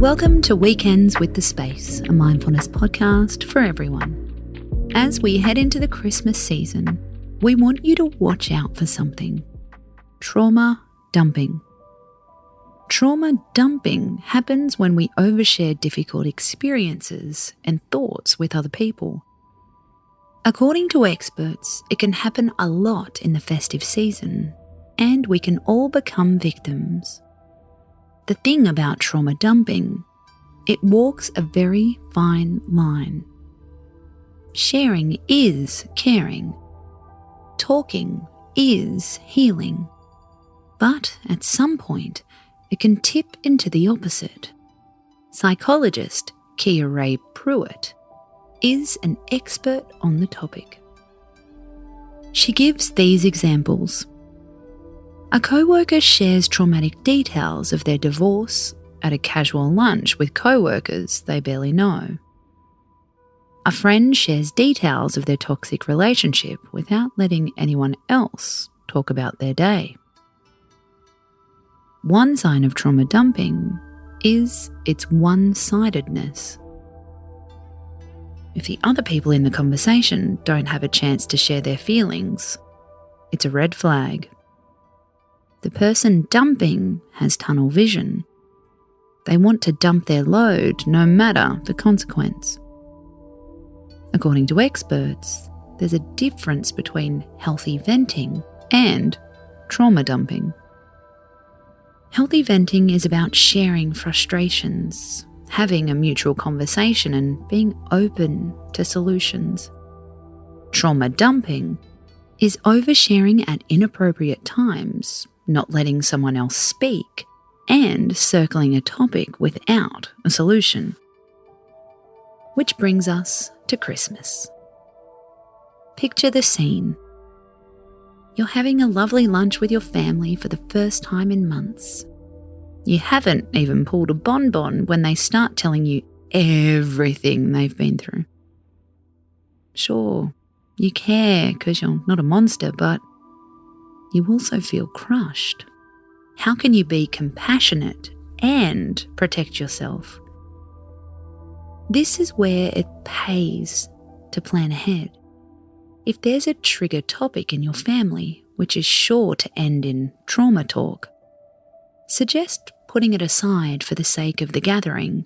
Welcome to Weekends with the Space, a mindfulness podcast for everyone. As we head into the Christmas season, we want you to watch out for something. Trauma dumping. Trauma dumping happens when we overshare difficult experiences and thoughts with other people. According to experts, it can happen a lot in the festive season, and we can all become victims. The thing about trauma dumping, it walks a very fine line. Sharing is caring. Talking is healing. But at some point, it can tip into the opposite. Psychologist Kia Ray Pruitt is an expert on the topic. She gives these examples. A co-worker shares traumatic details of their divorce at a casual lunch with co-workers they barely know. A friend shares details of their toxic relationship without letting anyone else talk about their day. One sign of trauma dumping is its one-sidedness. If the other people in the conversation don't have a chance to share their feelings, it's a red flag. The person dumping has tunnel vision. They want to dump their load no matter the consequence. According to experts, there's a difference between healthy venting and trauma dumping. Healthy venting is about sharing frustrations, having a mutual conversation and being open to solutions. Trauma dumping is oversharing at inappropriate times, not letting someone else speak, and circling a topic without a solution. Which brings us to Christmas. Picture the scene. You're having a lovely lunch with your family for the first time in months. You haven't even pulled a bonbon when they start telling you everything they've been through. Sure, you care because you're not a monster, but you also feel crushed. How can you be compassionate and protect yourself? This is where it pays to plan ahead. If there's a trigger topic in your family which is sure to end in trauma talk, suggest putting it aside for the sake of the gathering.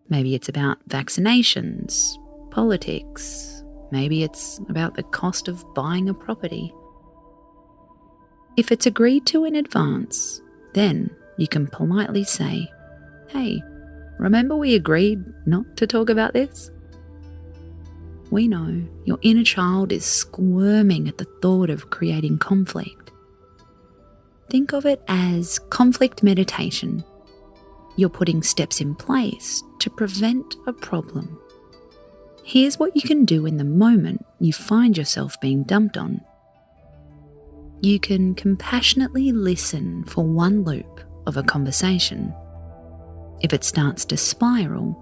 Maybe it's about vaccinations, politics, maybe it's about the cost of buying a property. If it's agreed to in advance, then you can politely say, "Hey, remember we agreed not to talk about this?" We know your inner child is squirming at the thought of creating conflict. Think of it as conflict meditation. You're putting steps in place to prevent a problem. Here's what you can do in the moment you find yourself being dumped on. You can compassionately listen for one loop of a conversation. If it starts to spiral,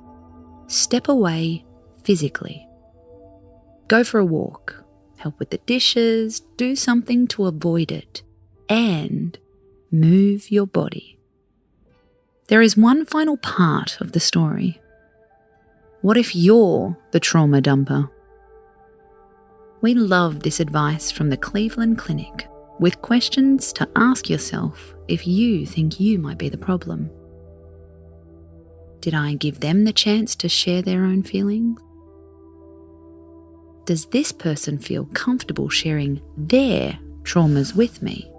step away physically. Go for a walk, help with the dishes, do something to avoid it, and move your body. There is one final part of the story. What if you're the trauma dumper? We love this advice from the Cleveland Clinic, with questions to ask yourself if you think you might be the problem. Did I give them the chance to share their own feelings? Does this person feel comfortable sharing their traumas with me?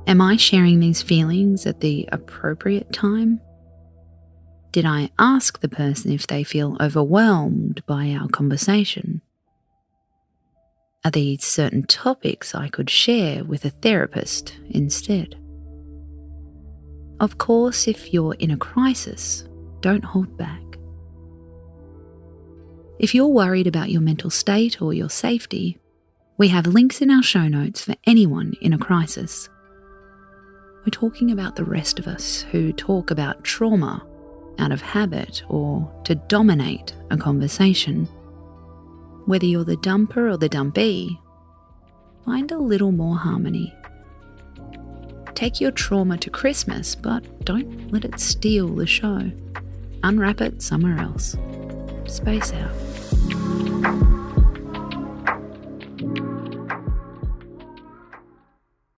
Am I sharing these feelings at the appropriate time? Did I ask the person if they feel overwhelmed by our conversation? Are these certain topics I could share with a therapist instead? Of course, if you're in a crisis, don't hold back. If you're worried about your mental state or your safety, we have links in our show notes for anyone in a crisis. We're talking about the rest of us who talk about trauma out of habit or to dominate a conversation. Whether you're the dumper or the dumpee, find a little more harmony. Take your trauma to Christmas, but don't let it steal the show. Unwrap it somewhere else. Space out.